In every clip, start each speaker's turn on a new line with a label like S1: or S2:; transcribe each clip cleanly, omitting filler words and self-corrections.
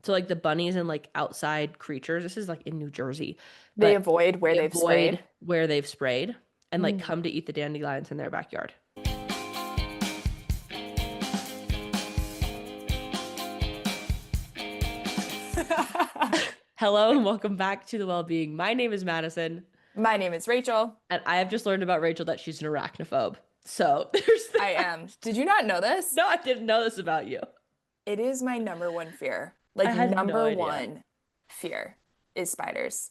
S1: So like the bunnies and like outside creatures, this is like in New Jersey,
S2: They
S1: but
S2: avoid where
S1: they
S2: they've sprayed.
S1: avoid where they've sprayed and like
S2: Mm.
S1: come to eat the dandelions in their backyard. Hello and welcome back to the Well-Being. My name is Madison,
S2: My name is Rachel.
S1: and I have just learned about Rachel that she's an arachnophobe. So there's
S2: I
S1: that.
S2: am. Did you not know this?
S1: No, I didn't know this about you.
S2: It is my number one fear.
S1: I
S2: Like,
S1: had no
S2: number
S1: idea.
S2: one fear is spiders.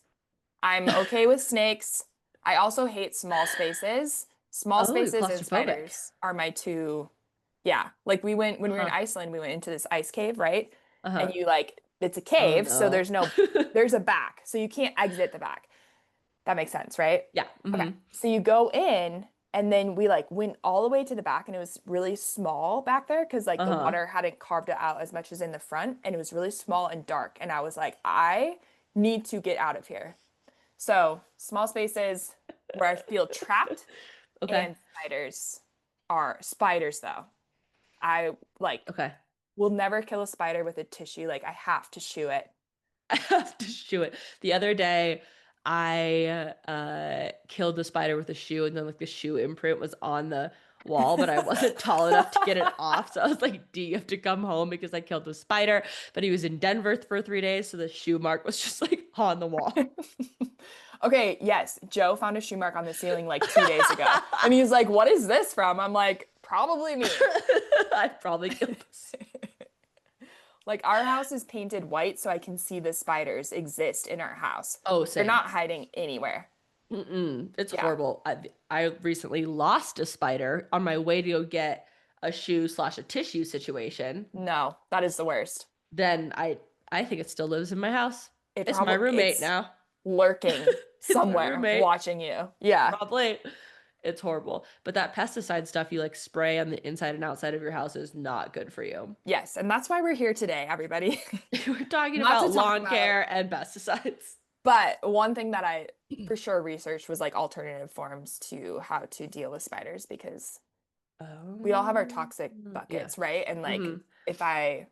S2: I'm okay with snakes. I also hate small spaces. Small
S1: Oh, you're
S2: spaces and
S1: claustrophobic.
S2: spiders are my two. Yeah. Like, when we were in
S1: Uh-huh.
S2: Iceland, we went into this ice cave, right? And
S1: Uh-huh.
S2: you like, it's a
S1: Oh
S2: cave, so
S1: no.
S2: there's a back. So you can't exit the back. That makes sense, right?
S1: Yeah.
S2: Okay.
S1: Hmm.
S2: So you go in and then we like went all the way to the back and it was really small back there because like the
S1: Uh-huh.
S2: water hadn't carved it out as much as in the front and it was really small and dark. And I was like, I need to get out of here. So small spaces where I feel trapped
S1: Okay.
S2: and spiders are spiders though. I like
S1: Okay.
S2: will never kill a spider with a tissue. Like I have to shoo it.
S1: I have to shoe it. The other day, I killed the spider with a shoe, and then like the shoe imprint was on the wall, but I wasn't tall enough to get it off. So I was like, "D, you have to come home because I killed the spider." But he was in Denver for 3 days, so the shoe mark was just like on the wall.
S2: Okay, yes, Joe found a shoe mark on the ceiling like 2 days ago. And he's like, "What is this from?" I'm like, "Probably me."
S1: I probably killed this.
S2: Like, our house is painted white so I can see the spiders exist in our house.
S1: Oh,
S2: They're
S1: same.
S2: not hiding anywhere.
S1: Mm-mm. It's
S2: Yeah.
S1: horrible. I recently lost a spider on my way to go get a shoe slash a tissue situation.
S2: No, that is the worst.
S1: Then I think it still lives in my house.
S2: It
S1: It's my
S2: probably
S1: roommate
S2: it's
S1: now.
S2: lurking
S1: It's my
S2: somewhere
S1: roommate.
S2: watching you. Yeah.
S1: Probably. It's horrible. But that pesticide stuff you like spray on the inside and outside of your house is not good for you.
S2: Yes, and that's why we're here today, everybody.
S1: We're talking
S2: Not to
S1: about
S2: talk
S1: lawn
S2: about,
S1: care and pesticides.
S2: but one thing that I for sure researched was like alternative forms to how to deal with spiders because we all have our
S1: Oh,
S2: toxic
S1: yeah.
S2: buckets, right? And like
S1: Mm-hmm.
S2: if I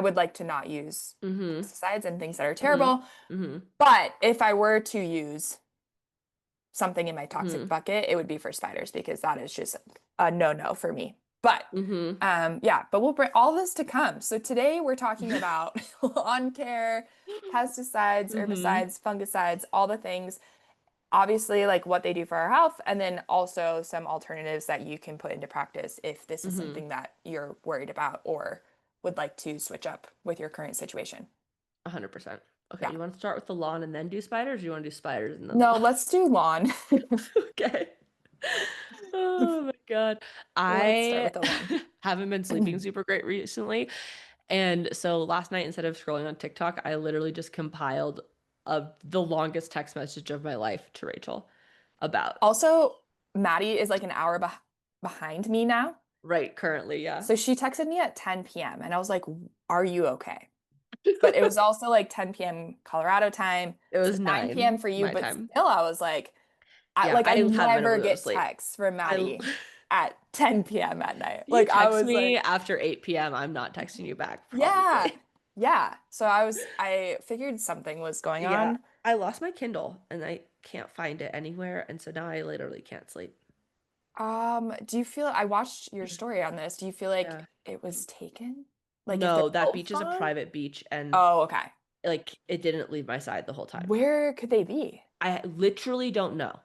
S2: would like to not use
S1: Mm-hmm.
S2: pesticides and things that are
S1: Mm-hmm.
S2: terrible,
S1: Mm-hmm.
S2: but if I were to use something in my toxic
S1: Mm-hmm.
S2: bucket, it would be for spiders because that is just a no-no for me. But
S1: Mm-hmm.
S2: yeah, but we'll bring all this to come. So today we're talking about lawn care, pesticides,
S1: Mm-hmm.
S2: herbicides, fungicides, all the things. Obviously, like what they do for our health, and then also some alternatives that you can put into practice if this is
S1: Mm-hmm.
S2: something that you're worried about or would like to switch up with your current situation.
S1: 100%. Okay,
S2: Yeah.
S1: you want to start with the lawn and then do spiders, or you want to do spiders and then the
S2: No,
S1: lawn?
S2: let's do lawn.
S1: Okay. Oh my God.
S2: Let's start
S1: I
S2: with the lawn.
S1: haven't been sleeping super great recently. And so last night, instead of scrolling on TikTok, I literally just compiled the longest text message of my life to Rachel about
S2: Also, Maddie is like an hour behind me now.
S1: right currently. Yeah.
S2: So she texted me at 10 p.m. and I was like, "Are you okay?" But it was also like 10 p.m. Colorado time.
S1: It
S2: So
S1: was
S2: 9 p.m.
S1: 9
S2: for you,
S1: my
S2: but
S1: time.
S2: still I was like,
S1: Yeah,
S2: I
S1: I haven't been able
S2: never
S1: to go to
S2: get
S1: sleep.
S2: texts from
S1: I
S2: Maddie at 10 p.m. at night.
S1: You
S2: Like I
S1: text
S2: was
S1: me
S2: like,
S1: after 8 p.m. I'm not texting you back,
S2: yeah.
S1: probably.
S2: Yeah. So I figured something was going
S1: Yeah,
S2: on.
S1: I lost my Kindle and I can't find it anywhere, and so now I literally can't sleep.
S2: Do you feel I watched your story on this. Do you feel like
S1: Yeah.
S2: it was taken? Like if they're
S1: No, that
S2: both
S1: beach is a
S2: gone?
S1: private beach, and
S2: Oh, okay.
S1: like it didn't leave my side the whole time.
S2: Where could they be?
S1: I literally don't know.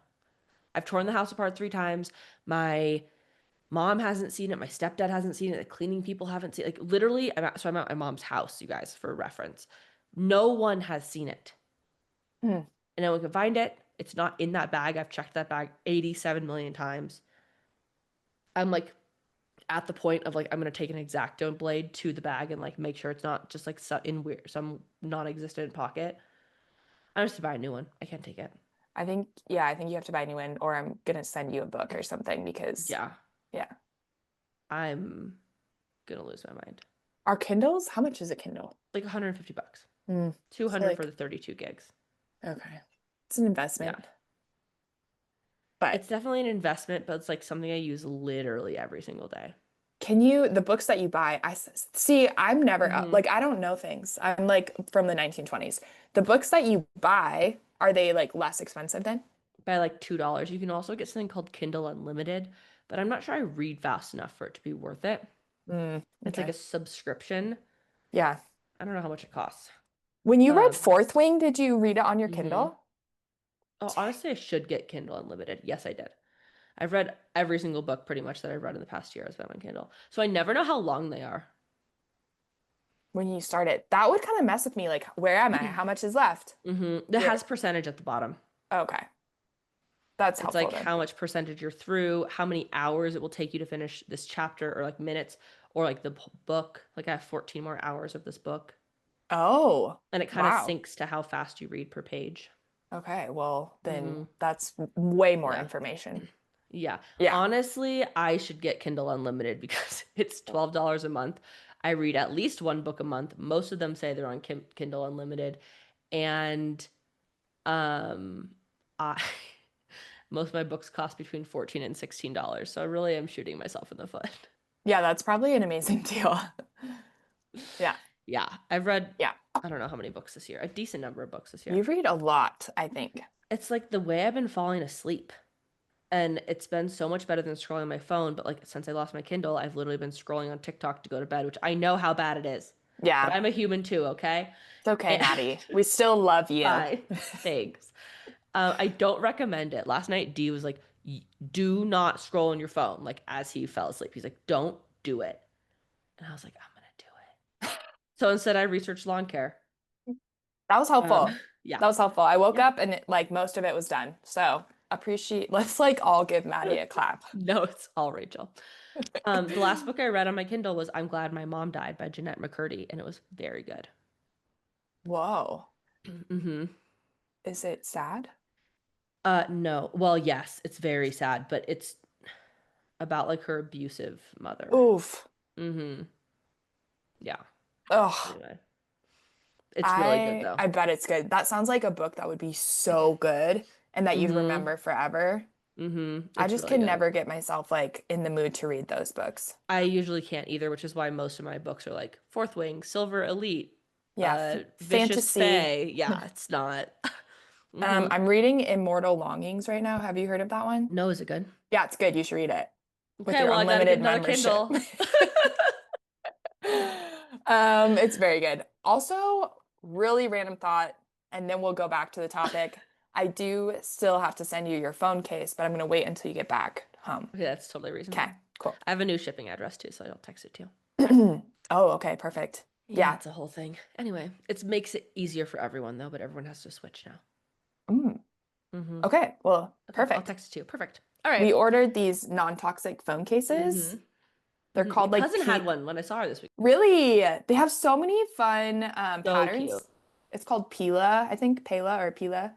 S1: I've torn the house apart 3 times. My mom hasn't seen it. My stepdad hasn't seen it. The cleaning people haven't seen it. Like literally, I'm at my mom's house, you guys, for reference. No one has seen it.
S2: Hmm.
S1: And no one can find it. It's not in that bag. I've checked that bag 87 million times. I'm like at the point of like I'm gonna take an X-Acto blade to the bag and like make sure it's not just like in weird some non-existent pocket. I'm just to buy a new one. I can't take it.
S2: I think, yeah, I think you have to buy a new one, or I'm gonna send you a book or something because,
S1: Yeah,
S2: yeah.
S1: I'm gonna lose my mind.
S2: Our Kindles? How much is a Kindle?
S1: Like $150.
S2: Hmm. So
S1: 200 for
S2: like,
S1: the 32 gigs.
S2: okay, it's an
S1: Yeah.
S2: investment, but
S1: It's definitely an investment, but it's like something I use literally every single day.
S2: the books that you buy, see, I'm never up.
S1: Hmm.
S2: Like, I don't know things. I'm like from the 1920s. The books that you buy, are they like less expensive then?
S1: By like $2. You can also get something called Kindle Unlimited, but I'm not sure I read fast enough for it to be worth it. It's like a
S2: Okay.
S1: subscription.
S2: Yeah.
S1: I don't know how much it costs.
S2: When you read
S1: Um,
S2: Fourth Wing, did you read it on your
S1: hmm
S2: Kindle?
S1: Oh, honestly, I should get Kindle Unlimited. Yes, I did. I've read every single book pretty much that I've read in the past year has been on Kindle. So I never know how long they are.
S2: When you start it, that would kind of mess with me. Like, where am I? How much is left?
S1: It
S2: Where?
S1: has percentage at the bottom.
S2: Okay. That's
S1: It's
S2: helpful
S1: like
S2: then.
S1: how much percentage you're through, how many hours it will take you to finish this chapter, or like minutes, or like the book. Like I have 14 more hours of this book.
S2: Oh,
S1: And it kind of
S2: wow.
S1: syncs to how fast you read per page.
S2: Okay. Well, then
S1: Hmm.
S2: that's way more
S1: Yeah.
S2: information.
S1: Yeah.
S2: Yeah.
S1: Honestly, I should get Kindle Unlimited because it's $12 a month. I read at least one book a month. Most of them say they're on Kindle Unlimited. And um I most of my books cost between 14 and $16. So I really am shooting myself in the foot.
S2: Yeah, that's probably an amazing deal. Yeah.
S1: Yeah. I've read
S2: Yeah.
S1: I don't know how many books this year. A decent number of books this
S2: You
S1: year.
S2: read a lot, I think.
S1: It's like the way I've been falling asleep. And it's been so much better than scrolling on my phone. But like since I lost my Kindle, I've literally been scrolling on TikTok to go to bed, which I know how bad it is. But
S2: Yeah.
S1: I'm a human too, okay?
S2: It's okay,
S1: And
S2: Maddie. We still love you.
S1: bye. Thanks. I don't recommend it. Last night, D was like, "Do not scroll on your phone." Like as he fell asleep, he's like, "Don't do it." And I was like, "I'm gonna do it." So instead, I researched lawn care.
S2: That was
S1: Um,
S2: helpful.
S1: yeah,
S2: That was helpful. I woke
S1: yeah.
S2: up and like most of it was done. So appreciate, let's like all give Maddie a clap.
S1: No, it's all Rachel. The last book I read on my Kindle was "I'm Glad My Mom Died" by Jeanette McCurdy, and it was very good.
S2: Whoa.
S1: Hmm.
S2: Is it sad?
S1: No. Well, yes, it's very sad, but it's about like her abusive mother.
S2: Oof.
S1: Hmm. Yeah.
S2: Ugh.
S1: Anyway, it's really good
S2: I
S1: though.
S2: I bet it's good. That sounds like a book that would be so good and that you'd
S1: Hmm.
S2: remember forever. I
S1: It's
S2: just
S1: really
S2: can
S1: good.
S2: never get myself like in the mood to read those books.
S1: I usually can't either, which is why most of my books are like Fourth Wing, Silver Elite,
S2: Yeah,
S1: Vicious
S2: fantasy.
S1: Fae. Yeah, it's not. Hmm.
S2: I'm reading Immortal Longings right now. Have you heard of that one?
S1: No, is it good?
S2: Yeah, it's good. You should read it with
S1: Okay,
S2: your
S1: well, I gotta get
S2: unlimited
S1: another
S2: membership.
S1: Kindle.
S2: It's very good. Also, really random thought, and then we'll go back to the topic. I do still have to send you your phone case, but I'm gonna wait until you get back home.
S1: Okay, that's totally
S2: Okay,
S1: reasonable.
S2: cool.
S1: I have a new shipping address too, so I'll text it to you.
S2: Oh, okay, perfect.
S1: Yeah,
S2: Yeah.
S1: it's a whole thing. Anyway, it makes it easier for everyone though, but everyone has to switch now.
S2: Mm,
S1: Hmm.
S2: okay, well,
S1: Okay, I'll
S2: perfect.
S1: text it to you. Perfect. All
S2: We
S1: right.
S2: ordered these non-toxic phone cases.
S1: Hmm.
S2: They're
S1: My
S2: called like
S1: cousin had
S2: P.
S1: one when I saw her this week.
S2: Really, they have so many fun
S1: So cute.
S2: patterns. It's called Pila, I think Pela or Pila.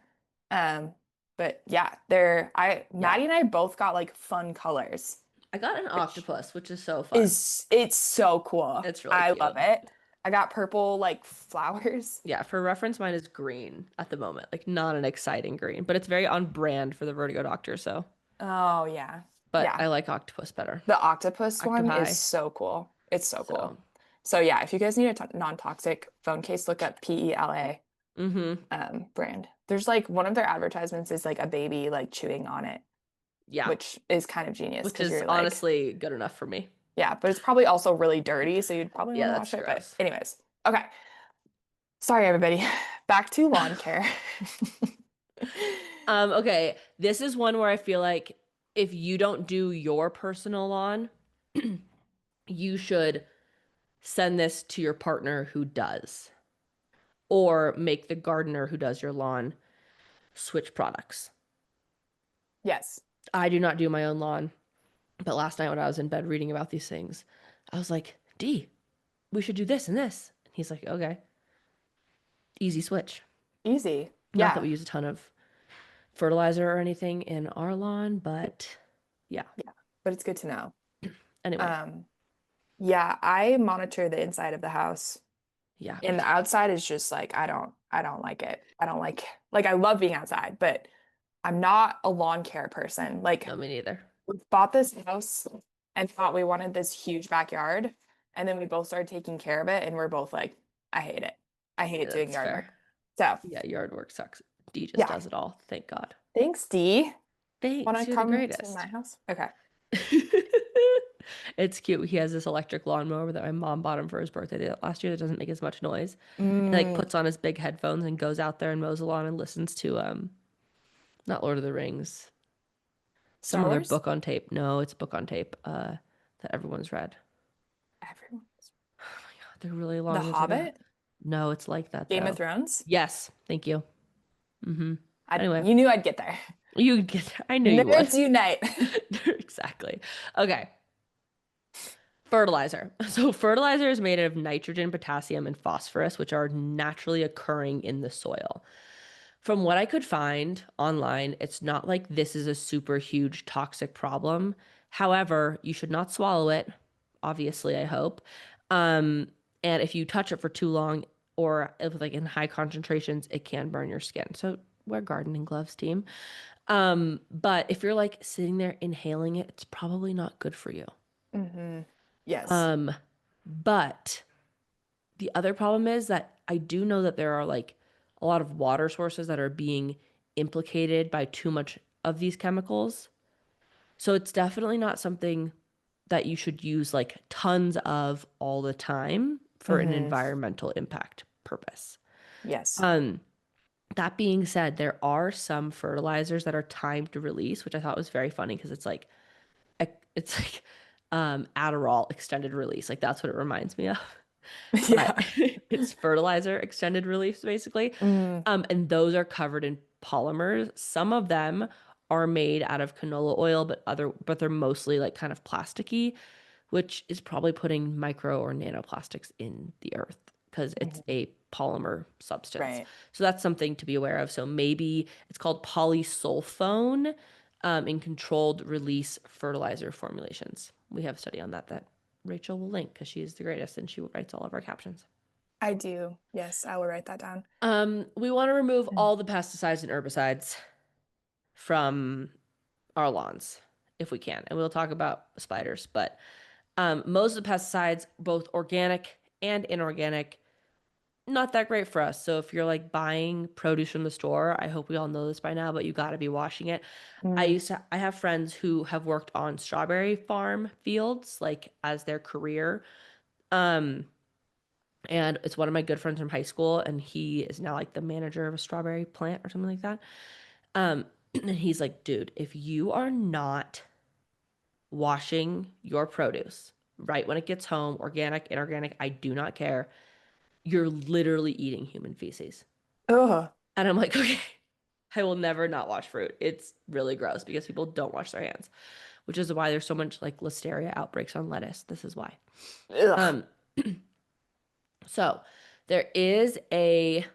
S2: Um, but yeah, they're I
S1: Yeah.
S2: Maddie and I both got like fun colors,
S1: I got an
S2: which
S1: octopus, which is so fun.
S2: is it's so cool.
S1: It's really
S2: I love
S1: cute.
S2: it. I got purple like flowers.
S1: Yeah, for reference, mine is green at the moment. Like not an exciting green, but it's very on brand for the Vertigo Doctor, so.
S2: Oh yeah.
S1: But
S2: Yeah.
S1: I like octopus better.
S2: The octopus one is
S1: Octopi.
S2: so cool. It's so cool.
S1: So,
S2: So yeah, if you guys need a non-toxic phone case, look up PELA
S1: mm-hmm.
S2: brand. There's like one of their advertisements is like a baby like chewing on it,
S1: Yeah,
S2: which is kind of genius
S1: which
S2: because
S1: is
S2: you're like,
S1: honestly good enough for me.
S2: yeah, but it's probably also really dirty, so you'd probably want
S1: Yeah,
S2: to
S1: that's
S2: wash it. But
S1: gross.
S2: anyways, okay. Sorry, everybody. Back to lawn care.
S1: Okay, this is one where I feel like if you don't do your personal lawn, you should send this to your partner who does, or make the gardener who does your lawn switch products.
S2: Yes.
S1: I do not do my own lawn, but last night when I was in bed reading about these things, I was like, D, we should do this and this. And he's like, okay, easy switch.
S2: Easy.
S1: Not that
S2: Yeah.
S1: we use a ton of fertilizer or anything in our lawn, but yeah.
S2: Yeah. But it's good to know.
S1: Anyway,
S2: Um, yeah, I monitor the inside of the house.
S1: yeah, me
S2: And the
S1: too.
S2: outside is just like I don't like it. I don't like I love being outside, but I'm not a lawn care person. Like
S1: No, me neither.
S2: we bought this house and thought we wanted this huge backyard. And then we both started taking care of it, and we're both like, I hate it. I hate doing
S1: That's
S2: yard
S1: fair.
S2: work. So,
S1: Yeah, yard work sucks. D just
S2: yeah.
S1: does it all. Thank God.
S2: Thanks, Dee. Want to
S1: Thanks. You're the
S2: come to my
S1: greatest.
S2: house? Okay.
S1: It's cute. He has this electric lawnmower that my mom bought him for his birthday last year that doesn't make as much noise. He like
S2: Mm,
S1: puts on his big headphones and goes out there and mows the lawn and listens to not Lord of the Rings, some
S2: Star
S1: other
S2: Wars?
S1: book on tape. No, it's a book on tape that everyone's read.
S2: Everyone.
S1: Oh my God, they're really
S2: The
S1: long. It's like a
S2: Hobbit?
S1: no, it's like that
S2: Game of
S1: though.
S2: Thrones?
S1: Yes, thank you. Mm-hmm. Anyway,
S2: You knew I'd get there.
S1: you get I knew you would.
S2: Nerds unite.
S1: Exactly. Okay. Fertilizer. So, fertilizer is made of nitrogen, potassium, and phosphorus, which are naturally occurring in the soil. From what I could find online, it's not like this is a super huge toxic problem. However, you should not swallow it, obviously, I hope. And if you touch it for too long or if like in high concentrations, it can burn your skin. So, wear gardening gloves, team. But if you're like sitting there inhaling it, it's probably not good for you.
S2: Yes.
S1: Um, but the other problem is that I do know that there are like a lot of water sources that are being implicated by too much of these chemicals. So it's definitely not something that you should use like tons of all the time for an
S2: Hmm.
S1: environmental impact purpose.
S2: Yes.
S1: Um, that being said, there are some fertilizers that are timed to release, which I thought was very funny because it's like Adderall extended release. Like that's what it reminds me of. But
S2: Yeah.
S1: it's fertilizer extended release basically.
S2: Mm,
S1: And those are covered in polymers. Some of them are made out of canola oil, but they're mostly like kind of plasticky, which is probably putting micro or nanoplastics in the earth because it's
S2: mhm.
S1: a polymer substance.
S2: Right.
S1: So that's something to be aware of. So maybe it's called polysulfone in controlled release fertilizer formulations. We have a study on that Rachel will link because she is the greatest and she writes all of our captions.
S2: I do. Yes, I will write that down.
S1: We want to remove
S2: Mm.
S1: all the pesticides and herbicides from our lawns if we can. And we'll talk about spiders, but most of the pesticides, both organic and inorganic, not that great for us. So if you're like buying produce from the store, I hope we all know this by now, but you got to be washing it.
S2: Mm.
S1: I have friends who have worked on strawberry farm fields like as their career. Um, and it's one of my good friends from high school, and he is now like the manager of a strawberry plant or something like that. And he's like, dude, if you are not washing your produce right when it gets home, organic, inorganic, I do not care. You're literally eating human feces.
S2: Ugh.
S1: And I'm like, okay, I will never not wash fruit. It's really gross because people don't wash their hands, which is why there's so much like listeria outbreaks on lettuce. This is why.
S2: Ugh.
S1: Um, so there is a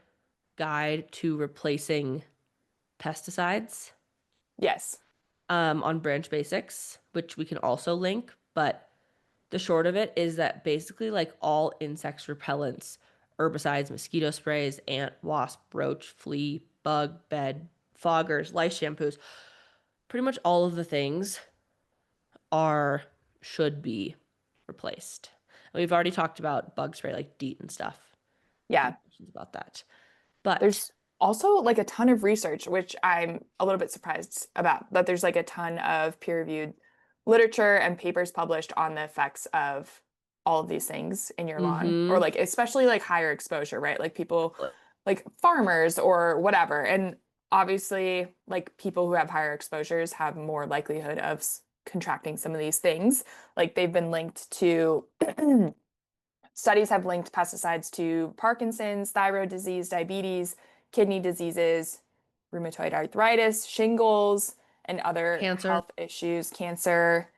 S1: guide to replacing pesticides
S2: Yes.
S1: on Branch Basics, which we can also link. But the short of it is that basically, like all insects repellents, herbicides, mosquito sprays, ant, wasp, roach, flea, bug, bed, foggers, lice shampoos, pretty much all of the things are should be replaced. And we've already talked about bug spray like DEET and stuff. If you
S2: Yeah.
S1: have questions about that. But
S2: There's also like a ton of research, which I'm a little bit surprised about, that there's like a ton of peer-reviewed literature and papers published on the effects of all of these things in your lawn, or
S1: mm-hmm.
S2: like especially like higher exposure, right? Like people like farmers or whatever. And obviously, like people who have higher exposures have more likelihood of contracting some of these things. Like they've been linked to Studies have linked pesticides to Parkinson's, thyroid disease, diabetes, kidney diseases, rheumatoid arthritis, shingles, and other
S1: Cancer,
S2: health issues, cancer,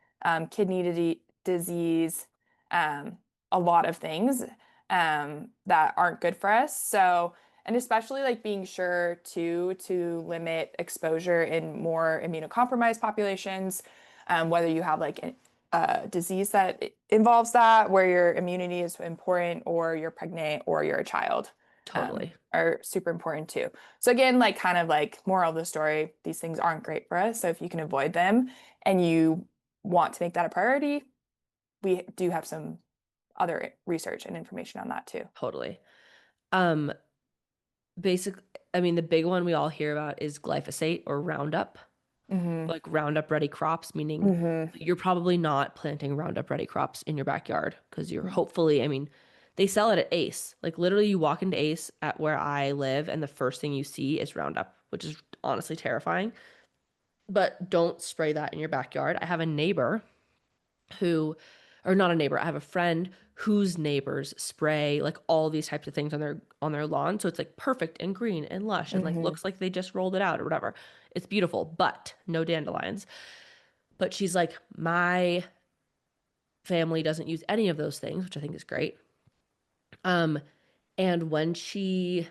S2: kidney disease, a lot of things that aren't good for us. So, and especially like being sure to limit exposure in more immunocompromised populations, whether you have like disease that involves that, where your immunity is important, or you're pregnant, or you're a child,
S1: totally.
S2: are super important too. So again, like kind of like moral of the story, these things aren't great for us. So if you can avoid them and you want to make that a priority, we do have some other research and information on that too.
S1: Totally. Um, basic, I mean, the big one we all hear about is glyphosate or Roundup,
S2: Hmm.
S1: like Roundup ready crops, meaning
S2: Hmm.
S1: you're probably not planting Roundup ready crops in your backyard because you're hopefully, I mean, they sell it at Ace. Like literally you walk into Ace at where I live and the first thing you see is Roundup, which is honestly terrifying. But don't spray that in your backyard. I have a neighbor who, or not a neighbor, I have a friend whose neighbors spray like all these types of things on their lawn. So it's like perfect and green and lush and like
S2: Hmm.
S1: looks like they just rolled it out or whatever. It's beautiful, but no dandelions. But she's like, my family doesn't use any of those things, which I think is great. Um, and when she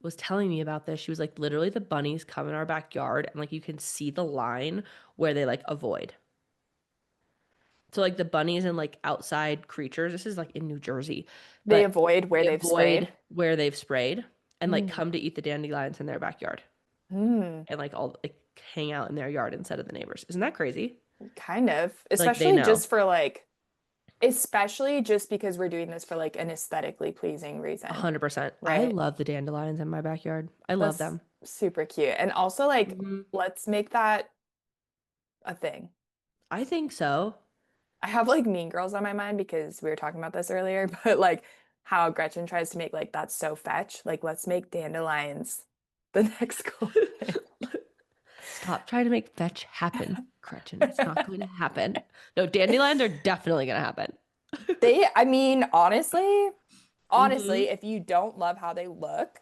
S1: was telling me about this, she was like, literally the bunnies come in our backyard and like you can see the line where they like avoid. So like the bunnies and like outside creatures, this is like in New Jersey,
S2: They
S1: but
S2: avoid where
S1: they
S2: they've sprayed.
S1: avoid where they've sprayed and like
S2: Mm.
S1: come to eat the dandelions in their backyard
S2: Mm.
S1: and like all like hang out in their yard instead of the neighbors. Isn't that crazy?
S2: Kind of,
S1: Like they
S2: especially
S1: know.
S2: just for like, especially just because we're doing this for like an aesthetically pleasing reason,
S1: 100%. I
S2: right?
S1: love the dandelions in my backyard. I love
S2: That's
S1: them.
S2: super cute. And also like,
S1: Mhm.
S2: let's make that a thing.
S1: I think so.
S2: I have like Mean Girls on my mind because we were talking about this earlier, but like how Gretchen tries to make like that's so fetch. Like, let's make dandelions the next cool thing.
S1: Stop trying to make fetch happen, Gretchen. It's not going to happen. No, dandelions are definitely going to happen.
S2: I mean, honestly,
S1: Hmm.
S2: if you don't love how they look,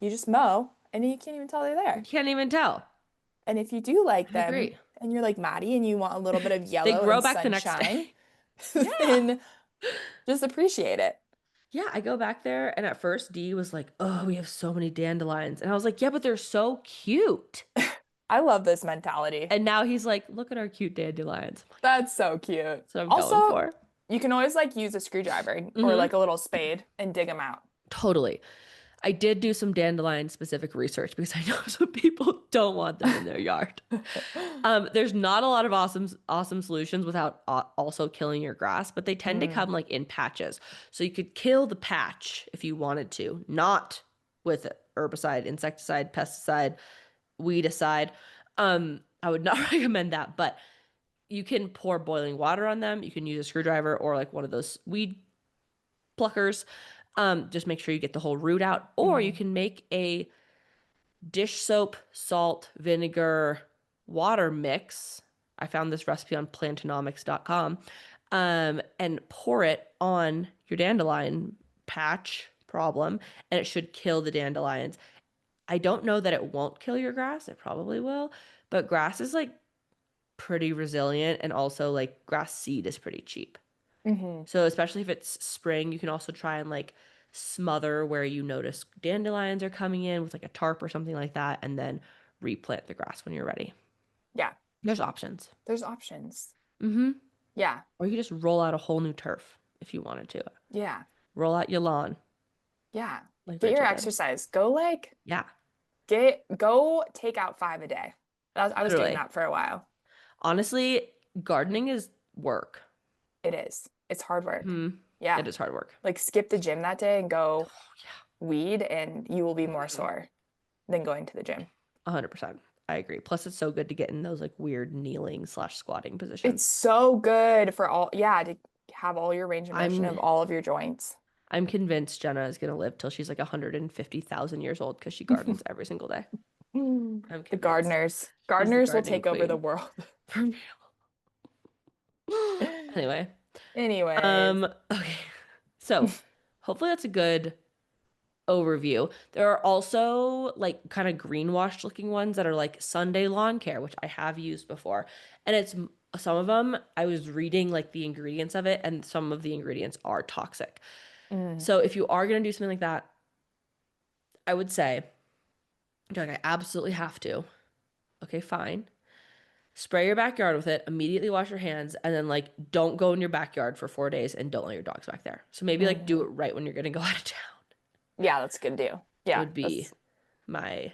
S2: you just mow and you can't even tell they're
S1: You
S2: there.
S1: can't even tell.
S2: And if you do like
S1: I agree.
S2: them and you're like Maddie and you want a little bit of
S1: They
S2: yellow
S1: grow
S2: and
S1: back the next
S2: sunshine,
S1: day. Yeah.
S2: then just appreciate it.
S1: Yeah, I go back there and at first Dee was like, "Oh, we have so many dandelions." And I was like, "Yeah, but they're so cute."
S2: I love this mentality.
S1: And now he's like, "Look at our cute dandelions." I'm like,
S2: That's so cute.
S1: "That's what I'm going
S2: Also,
S1: for."
S2: you can always like use a screwdriver or
S1: Hmm.
S2: like a little spade and dig them out.
S1: Totally. I did do some dandelion specific research because I know some people don't want them in their yard. There's not a lot of awesome solutions without also killing your grass, but they tend to
S2: Mm,
S1: come like in patches. So you could kill the patch if you wanted to, not with herbicide, insecticide, pesticide, weedicide. I would not recommend that, but you can pour boiling water on them. You can use a screwdriver or like one of those weed pluckers. Just make sure you get the whole root out, or you
S2: mm,
S1: can make a dish soap, salt, vinegar, water mix. I found this recipe on plantonomics.com. And pour it on your dandelion patch problem, and it should kill the dandelions. I don't know that it won't kill your grass. It probably will, but grass is like pretty resilient, and also like grass seed is pretty cheap.
S2: hmm.
S1: So especially if it's spring, you can also try and like smother where you notice dandelions are coming in with like a tarp or something like that, and then replant the grass when you're ready.
S2: Yeah,
S1: There's options.
S2: there's options.
S1: Mm-hmm.
S2: Yeah,
S1: Or you could just roll out a whole new turf if you wanted to.
S2: yeah,
S1: Roll out your lawn
S2: yeah.
S1: like
S2: Get your
S1: Rachel did.
S2: exercise. Go like
S1: Yeah,
S2: go take out 5 a day. I was doing
S1: literally.
S2: that for a while.
S1: Honestly, gardening is work.
S2: It is. It's hard work.
S1: Hmm.
S2: Yeah.
S1: It is hard work.
S2: Like skip the gym that day and go
S1: Yeah.
S2: weed and you will be more
S1: Mhm.
S2: sore than going to the gym.
S1: 100%. I agree. Plus, it's so good to get in those like weird kneeling slash squatting
S2: It's
S1: positions.
S2: so good for yeah, to have all your range of motion
S1: I'm
S2: of all of your joints.
S1: I'm convinced Jenna is gonna live till she's like 150,000 years old because she gardens every single day. I'm
S2: The
S1: convinced.
S2: gardeners.
S1: She's the
S2: Gardeners will
S1: gardening
S2: take over the
S1: queen.
S2: world.
S1: For real. Anyway,
S2: Anyways.
S1: okay. So hopefully that's a good overview. There are also like kind of greenwashed looking ones that are like Sunday lawn care, which I have used before. And it's some of them, I was reading like the ingredients of it, and some of the ingredients are toxic.
S2: Mm,
S1: So if you are gonna do something like that, I would say, you're like, I absolutely have to. Okay, fine. Spray your backyard with it, immediately wash your hands, and then like don't go in your backyard for 4 days and don't let your dogs back there. So maybe like do it
S2: mhm.
S1: right when you're gonna go out of town
S2: Yeah, that's a good deal. Yeah,
S1: would be
S2: that's
S1: my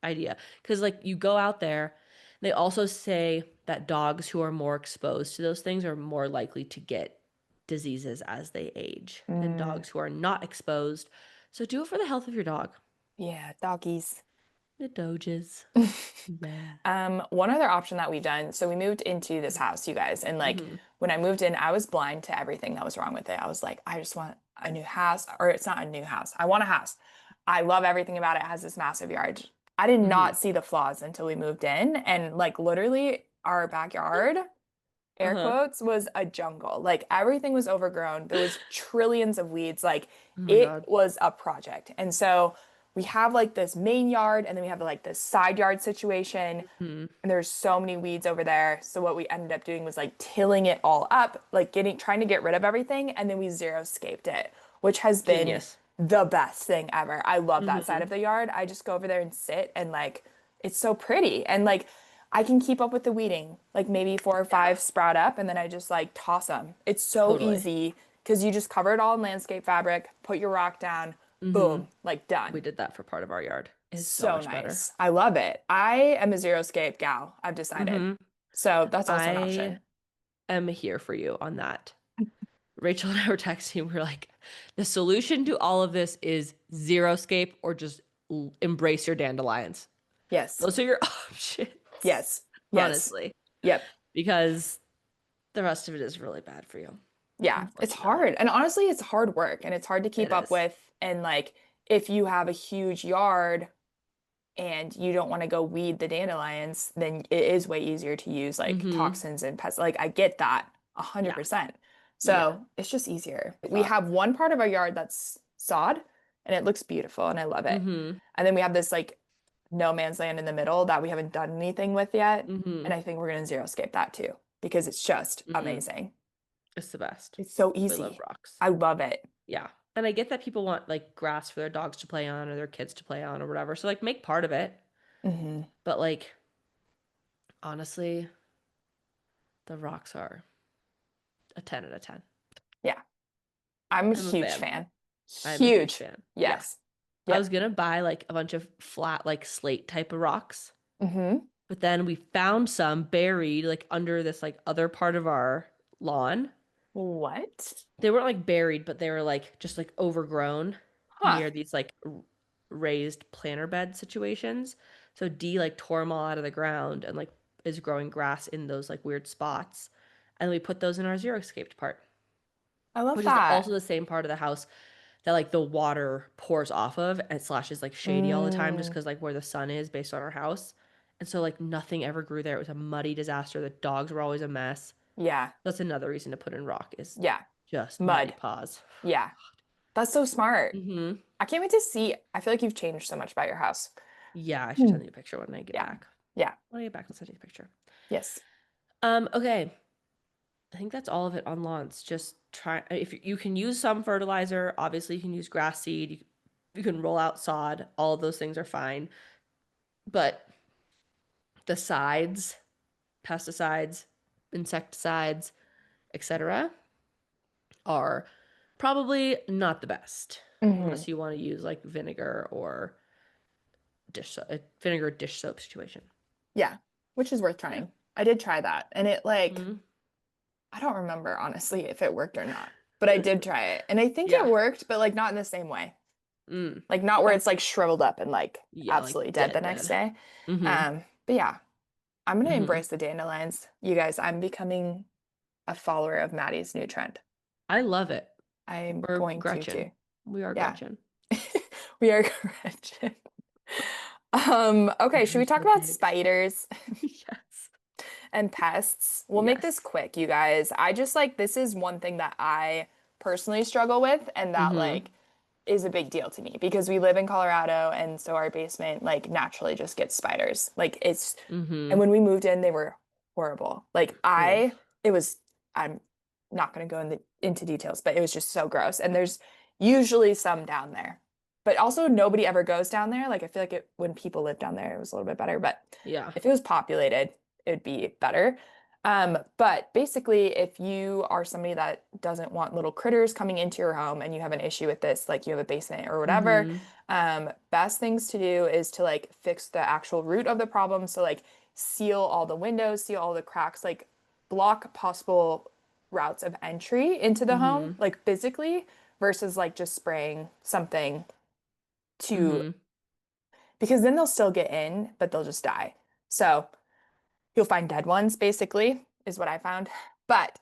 S1: idea. Because like you go out there, They also say that dogs who are more exposed to those things are more likely to get diseases as they age than
S2: Mm,
S1: dogs who are not exposed. So do it for the health of your dog.
S2: yeah, doggies.
S1: The doges. Yeah.
S2: One other option that we've done, so we moved into this house, you guys, and like
S1: Mm-hmm.
S2: when I moved in, I was blind to everything that was wrong with it. I was like, I just want a new house, or it's not a new house. I want a house. I love everything about it. It has this massive yard. I did
S1: Mm-hmm.
S2: not see the flaws until we moved in, and like literally our backyard, air
S1: Uh-huh.
S2: quotes, was a jungle. Like everything was overgrown. There was trillions of weeds. Like
S1: Oh my
S2: it
S1: God.
S2: was a project. And so we have like this main yard and then we have like this side yard situation
S1: Hmm.
S2: and there's so many weeds over there. So what we ended up doing was like tilling it all up, like trying to get rid of everything, and then we zero-scaped it, which has been
S1: Genius.
S2: the best thing ever. I love that side
S1: Mm-hmm.
S2: of the yard. I just go over there and sit and like it's so pretty. And like I can keep up with the weeding. Like maybe four or
S1: Yeah,
S2: five sprout up and then I just like toss them. It's so
S1: totally.
S2: easy because you just cover it all in landscape fabric, put your rock down,
S1: Mm-hmm.
S2: boom, like done.
S1: We did that for part of our yard. It's so
S2: So
S1: much better.
S2: nice. I love it. I am a zero scape gal, I've decided.
S1: Mm-hmm.
S2: So that's also an
S1: I
S2: option.
S1: am here for you on that. Rachel and I were texting. We were like, the solution to all of this is zero scape or just embrace your dandelions.
S2: Yes.
S1: Those are your options,
S2: Yes. Yes.
S1: honestly,
S2: Yep.
S1: because the rest of it is really bad for you,
S2: Yeah. It's
S1: unfortunately.
S2: hard. And honestly, it's hard work and it's hard to
S1: It
S2: keep up
S1: is.
S2: with. And like, if you have a huge yard and you don't want to go weed the dandelions, then it is way easier to use like
S1: Mm-hmm.
S2: toxins and pests. Like, I get that
S1: Yeah.
S2: 100%.
S1: Yeah.
S2: So it's just easier. We
S1: Thought.
S2: have one part of our yard that's sod and it looks beautiful and I love it.
S1: Mm-hmm.
S2: And then we have this like no man's land in the middle that we haven't done anything with yet.
S1: Mm-hmm.
S2: And I think we're going to zero scape that too because it's just
S1: Mm-hmm.
S2: amazing.
S1: It's the best.
S2: It's so
S1: We love
S2: easy.
S1: rocks.
S2: I love it.
S1: Yeah. And I get that people want like grass for their dogs to play on or their kids to play on or whatever. So like make part of it.
S2: Hmm.
S1: But like honestly, the rocks are a 10 out of 10.
S2: Yeah. I'm a
S1: I'm a
S2: huge
S1: fan.
S2: fan.
S1: I'm a huge
S2: Huge.
S1: fan. Yeah.
S2: Yes.
S1: I was
S2: Yep.
S1: gonna buy like a bunch of flat, like slate type of rocks,
S2: Hmm.
S1: but then we found some buried like under this like other part of our lawn.
S2: What?
S1: They weren't like buried, but they were like just like overgrown
S2: Huh.
S1: near these like raised planter bed situations. So D like tore them all out of the ground and like is growing grass in those like weird spots. And we put those in our zero escaped part,
S2: I love
S1: which is also
S2: that.
S1: the same part of the house that like the water pours off of and slash is like shady all the time just
S2: Mm,
S1: because like where the sun is based on our house. And so like nothing ever grew there. It was a muddy disaster. The dogs were always a mess.
S2: yeah.
S1: That's another reason to put in rock is
S2: Yeah.
S1: just muddy
S2: Mud.
S1: paws.
S2: Yeah. That's so smart.
S1: Mm-hmm.
S2: I can't wait to see. I feel like you've changed so much about your house.
S1: Yeah, I should
S2: Hmm.
S1: send you a picture when I get
S2: Yeah.
S1: back.
S2: Yeah.
S1: When I get back, I'll send you a picture.
S2: Yes.
S1: Okay. I think that's all of it on lawns. Just try if you can use some fertilizer, obviously you can use grass seed, you can roll out sod, all of those things are fine. But the sides, pesticides, insecticides, etc., are probably not the best
S2: Hmm.
S1: unless you want to use like vinegar or vinegar dish soap situation.
S2: Yeah. Which is worth
S1: Yeah.
S2: trying. I did try that. And it like,
S1: Mhm.
S2: I don't remember honestly if it worked or not, but I did try it. And I think it
S1: Yeah.
S2: worked, but like not in the same way.
S1: Mm.
S2: Like not where
S1: Okay.
S2: it's like shriveled up and like
S1: Yeah, like
S2: absolutely dead the
S1: dead,
S2: next
S1: dead.
S2: day.
S1: Mm-hmm.
S2: But yeah, I'm gonna
S1: Mm-hmm.
S2: embrace the dandelions. You guys, I'm becoming a follower of Maddie's new trend.
S1: I love it.
S2: I'm
S1: We're
S2: going to
S1: Gretchen.
S2: too.
S1: We are
S2: Yeah.
S1: Gretchen.
S2: We are Gretchen. Okay, should we
S1: Embrace
S2: talk
S1: the
S2: about
S1: dig.
S2: spiders
S1: Yes.
S2: and pests? We'll make this
S1: Yes.
S2: quick, you guys. I just like this is one thing that I personally struggle with and that
S1: Mm-hmm.
S2: like is a big deal to me because we live in Colorado and so our basement like naturally just gets spiders. Like it's and
S1: Mm-hmm.
S2: when we moved in they were horrible. Like
S1: Ugh.
S2: it was I'm not going to go into details, but it was just so gross. And there's usually some down there. But also nobody ever goes down there. Like I feel like when people live down there it was a little bit better, but
S1: Yeah.
S2: if it was populated, it would be better. But basically, if you are somebody that doesn't want little critters coming into your home and you have an issue with this, like you have a basement or whatever,
S1: Mm-hmm.
S2: best things to do is to like fix the actual root of the problem. So like seal all the windows, seal all the cracks, like block possible routes of entry into the home,
S1: Mm-hmm.
S2: like physically, versus like just spraying something to,
S1: Mm-hmm.
S2: because then they'll still get in, but they'll just die. So you'll find dead ones, basically, is what I found. But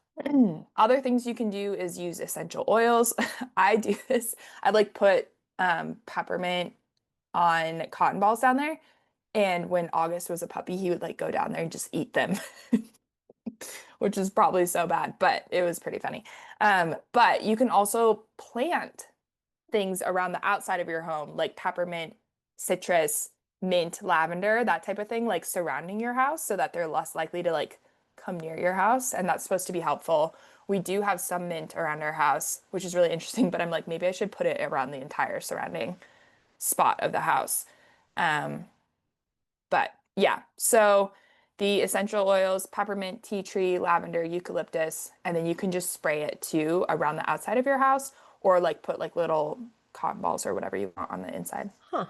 S2: other things you can do is use essential oils. I do this. I like put peppermint on cotton balls down there. And when August was a puppy, he would like go down there and just eat them, which is probably so bad, but it was pretty funny. But you can also plant things around the outside of your home, like peppermint, citrus, mint, lavender, that type of thing, like surrounding your house so that they're less likely to like come near your house. And that's supposed to be helpful. We do have some mint around our house, which is really interesting, but I'm like, maybe I should put it around the entire surrounding spot of the house. Um, but yeah, so the essential oils, peppermint, tea tree, lavender, eucalyptus, and then you can just spray it too around the outside of your house or like put like little cotton balls or whatever you want on the inside.
S1: Huh.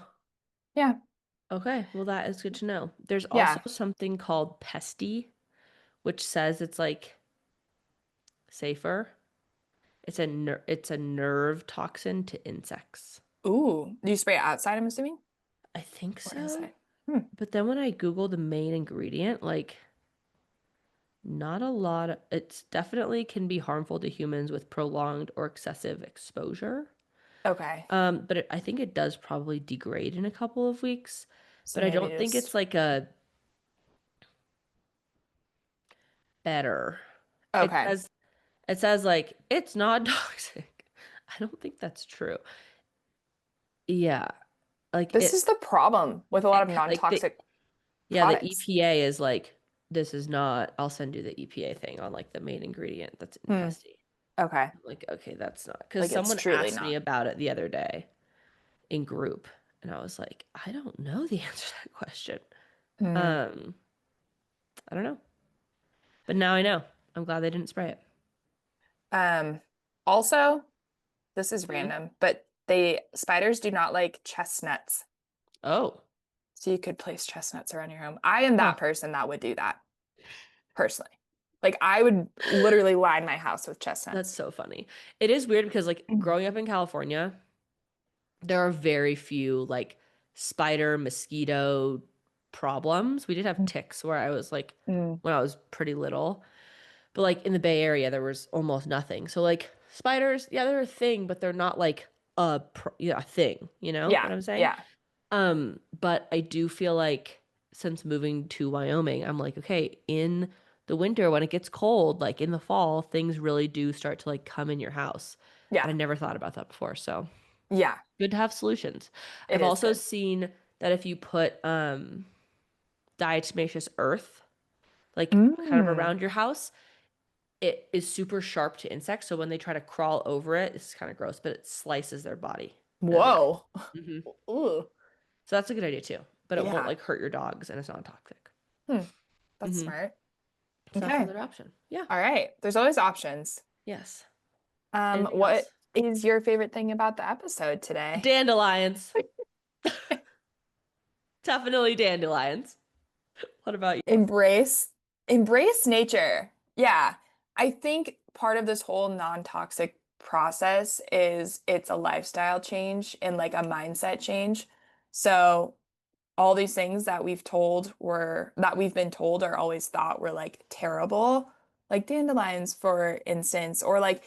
S2: Yeah.
S1: Okay. Well, that is good to know. There's also
S2: Yeah.
S1: something called pesty, which says it's like safer. It's a nerve toxin to insects.
S2: Ooh. Do you spray it outside, I'm assuming?
S1: I think
S2: Or
S1: so.
S2: inside? Hmm.
S1: But then when I Google the main ingredient, like not a lot it's definitely can be harmful to humans with prolonged or excessive exposure.
S2: Okay.
S1: But I think it does probably degrade in a couple of weeks.
S2: So
S1: But I
S2: maybe
S1: don't think
S2: just
S1: it's like a better. It
S2: okay.
S1: says it says like it's not toxic. I don't think that's true. Yeah, like
S2: This is the problem with a lot of
S1: like the
S2: non-toxic
S1: yeah, the
S2: products.
S1: EPA is like this is not. I'll send you the EPA thing on like the main ingredient that's in
S2: Hmm.
S1: pesty.
S2: Okay.
S1: I'm like, okay, that's not because
S2: Like it's
S1: someone
S2: truly
S1: asked me
S2: not.
S1: about it the other day in group, and I was like, I don't know the answer to that question.
S2: Hmm.
S1: Um, I don't know, but now I know. I'm glad they didn't spray it.
S2: Um, Also, this is
S1: Mhm.
S2: random, but they spiders do not like chestnuts.
S1: Oh,
S2: So you could place chestnuts around your home. I am
S1: huh.
S2: that person that would do that personally. Like I would literally line my house with
S1: That's
S2: chestnuts.
S1: so funny. It is weird because like
S2: Mm.
S1: growing up in California, there are very few like spider mosquito problems. We did have ticks where I was like
S2: Mm.
S1: when I was pretty little, but like in the Bay Area there was almost nothing. So like spiders, yeah, they're a thing, but they're not like yeah, a thing, you know what
S2: Yeah,
S1: I'm saying?
S2: yeah,
S1: But I do feel like since moving to Wyoming, I'm like, okay, in the winter when it gets cold, like in the fall, things really do start to like come in your house. And
S2: yeah,
S1: I never thought about that before. So
S2: yeah.
S1: good to have solutions.
S2: It
S1: I've
S2: is
S1: also
S2: good.
S1: seen that if you put diatomaceous earth like kind of
S2: Mm.
S1: around your house, it is super sharp to insects. So when they try to crawl over it, it's kind of gross, but it slices their body in a good
S2: Whoa.
S1: way.
S2: Ooh.
S1: So that's a good idea too. But it won't
S2: Yeah.
S1: like hurt your dogs and it's not toxic.
S2: Hmm. That's
S1: hmm
S2: smart.
S1: So that's
S2: Okay.
S1: another option. Yeah.
S2: All right. There's always options.
S1: Yes. Anything
S2: What
S1: else?
S2: is your favorite thing about the episode today?
S1: Dandelions. Definitely dandelions. What about you?
S2: Embrace, embrace nature. Yeah. I think part of this whole non-toxic process is it's a lifestyle change and like a mindset change. So all these things that we've been told are always thought were like terrible, like dandelions, for instance, or like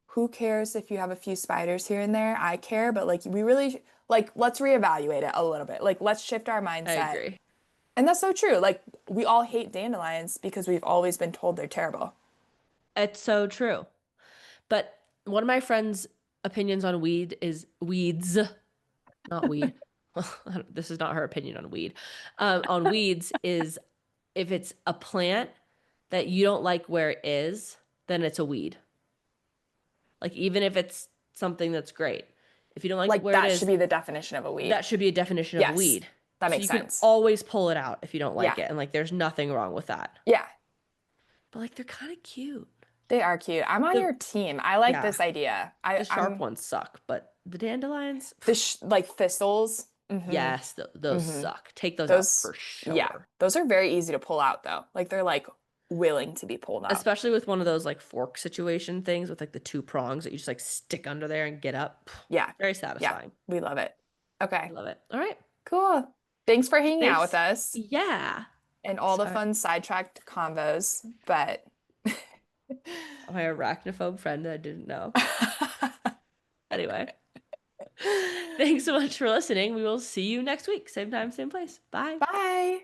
S2: who cares if you have a few spiders here and there? I care, but like we really like let's reevaluate it a little bit. Like let's shift our
S1: I
S2: mindset.
S1: agree.
S2: And that's so true. Like we all hate dandelions because we've always been told they're terrible.
S1: It's so true. But one of my friends' opinions on weed is weeds, not weed. This is not her opinion on weed. On weeds is if it's a plant that you don't like where it is, then it's a weed. Like even if it's something that's great, if you don't like
S2: Like
S1: where it
S2: that should
S1: is,
S2: be the definition of a weed.
S1: that should be a definition of a
S2: Yes,
S1: weed.
S2: that
S1: So
S2: makes
S1: you can
S2: sense.
S1: always pull it out if you don't like
S2: Yeah.
S1: it, and like there's nothing wrong with that.
S2: Yeah,
S1: But like they're kind of cute.
S2: they are cute. I'm on
S1: The
S2: your team. I like
S1: yeah,
S2: this idea.
S1: the sharp
S2: I'm
S1: ones suck, but the dandelions,
S2: the sh like thistles Mm-hmm.
S1: Yes, those
S2: Mm-hmm.
S1: suck. Take those out
S2: Those,
S1: for
S2: yeah,
S1: sure.
S2: those are very easy to pull out though. Like they're like willing to be pulled out.
S1: Especially with one of those like fork situation things with like the two prongs that you just like stick under there and get up.
S2: Yeah.
S1: Very
S2: Yeah.
S1: satisfying.
S2: We love it.
S1: I
S2: Okay.
S1: love it. All right.
S2: Cool. Thanks for hanging out with
S1: Thanks.
S2: us
S1: Yeah.
S2: and all the
S1: Sorry.
S2: fun sidetracked convos, but
S1: My arachnophobe friend that I didn't know. Anyway,
S2: okay.
S1: thanks so much for listening. We will see you next week. Same time, same place. Bye.
S2: Bye.